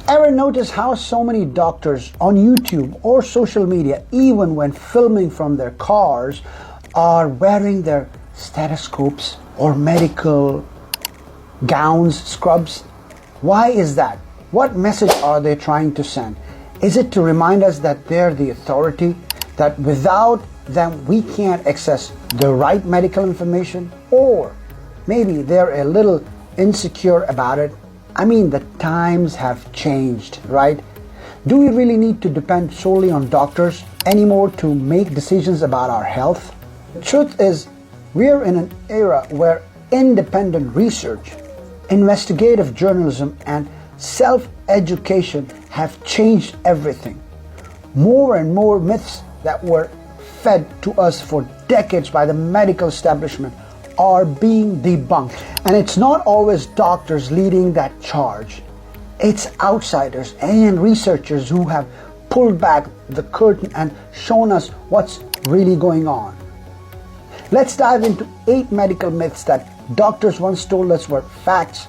Ever notice how so many doctors on YouTube or social media, even when filming from their cars, are wearing their stethoscopes or medical gowns, scrubs? Why is that? What message are they trying to send? Is it to remind us that they're the authority, that without them we can't access the right medical information? Or maybe they're a little insecure about it? I mean, the times have changed, right? Do we really need to depend solely on doctors anymore to make decisions about our health? The truth is, we're in an era where independent research, investigative journalism, and self-education have changed everything. More and more myths that were fed to us for decades by the medical establishment are being debunked. And it's not always doctors leading that charge. It's outsiders and researchers who have pulled back the curtain and shown us what's really going on. Let's dive into 8 medical myths that doctors once told us were facts,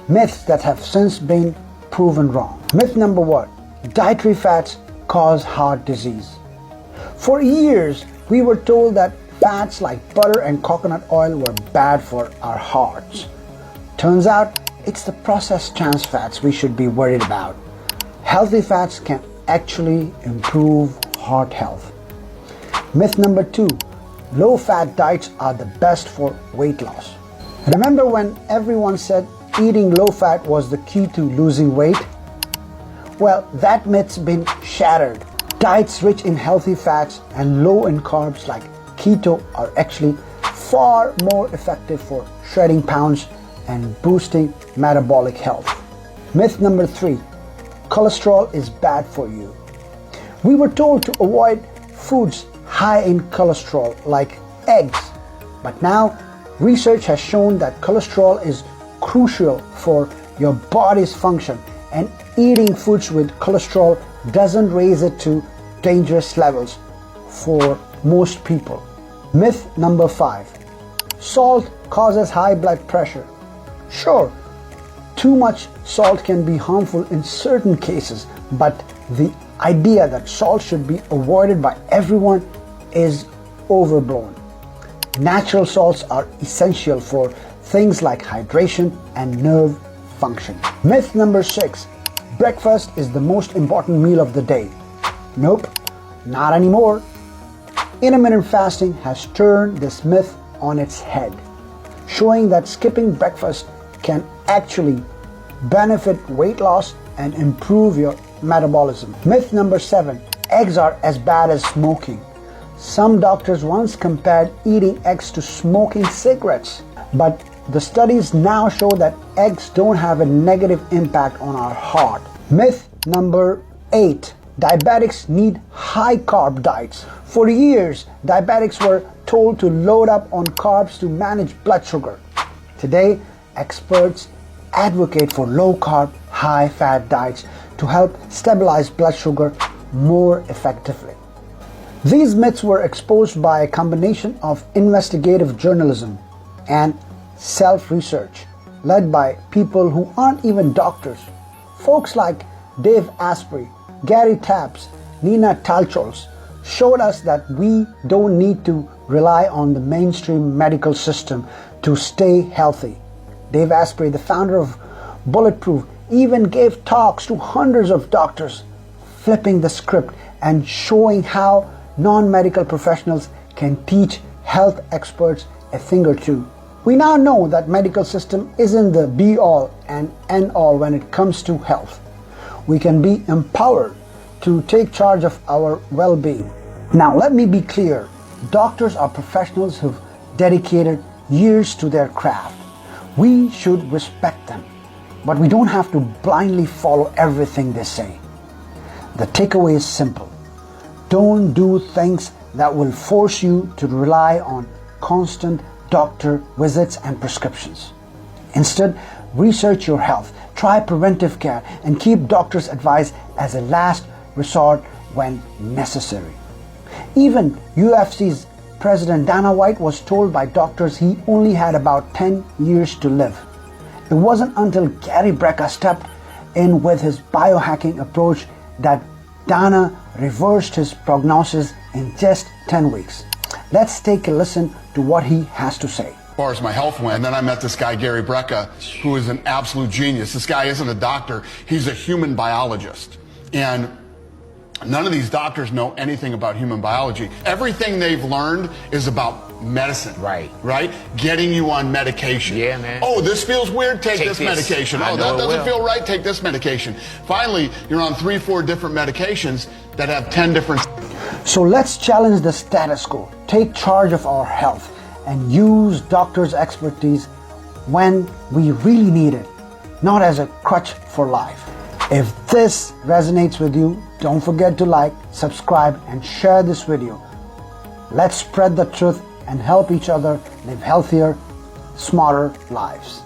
myths that have since been proven wrong. Myth number 1, dietary fats cause heart disease. For years, we were told that fats like butter and coconut oil were bad for our hearts. Turns out, it's the processed trans fats we should be worried about. Healthy fats can actually improve heart health. Myth number 2, low-fat diets are the best for weight loss. Remember when everyone said eating low-fat was the key to losing weight? Well, that myth's been shattered. Diets rich in healthy fats and low in carbs like keto are actually far more effective for shredding pounds and boosting metabolic health. Myth number 3, cholesterol is bad for you. We were told to avoid foods high in cholesterol like eggs, but now research has shown that cholesterol is crucial for your body's function, and eating foods with cholesterol doesn't raise it to dangerous levels for most people. Myth number 5, salt causes high blood pressure. Sure, too much salt can be harmful in certain cases, but the idea that salt should be avoided by everyone is overblown. Natural salts are essential for things like hydration and nerve function. Myth number 6, breakfast is the most important meal of the day. Nope, not anymore. Intermittent fasting has turned this myth on its head, showing that skipping breakfast can actually benefit weight loss and improve your metabolism. Myth number 7, eggs are as bad as smoking. Some doctors once compared eating eggs to smoking cigarettes, but the studies now show that eggs don't have a negative impact on our heart. Myth number 8, diabetics need high-carb diets. For years, diabetics were told to load up on carbs to manage blood sugar. Today, experts advocate for low-carb, high-fat diets to help stabilize blood sugar more effectively. These myths were exposed by a combination of investigative journalism and self-research led by people who aren't even doctors. Folks like Dave Asprey, Gary Taps, Nina Talchols showed us that we don't need to rely on the mainstream medical system to stay healthy. Dave Asprey, the founder of Bulletproof, even gave talks to hundreds of doctors, flipping the script and showing how non-medical professionals can teach health experts a thing or two. We now know that medical system isn't the be-all and end-all when it comes to health. We can be empowered to take charge of our well-being. Now let me be clear, doctors are professionals who've dedicated years to their craft. We should respect them, but we don't have to blindly follow everything they say. The takeaway is simple. Don't do things that will force you to rely on constant doctor visits and prescriptions. Instead, research your health, try preventive care, and keep doctors' advice as a last resort when necessary. Even UFC's President Dana White was told by doctors he only had about 10 years to live. It wasn't until Gary Brecka stepped in with his biohacking approach that Dana reversed his prognosis in just 10 weeks. Let's take a listen to what he has to say. As far as my health went, and then I met this guy, Gary Brecka, who is an absolute genius. This guy isn't a doctor, he's a human biologist. And none of these doctors know anything about human biology. Everything they've learned is about medicine. Right? Getting you on medication. Yeah, man. Oh, this feels weird, take this medication. Oh, that doesn't feel right, take this medication. Finally, you're on 3-4 different medications that have 10 different... So let's challenge the status quo, take charge of our health, and use doctors' expertise when we really need it, not as a crutch for life. If this resonates with you, don't forget to like, subscribe, and share this video. Let's spread the truth and help each other live healthier, smarter lives.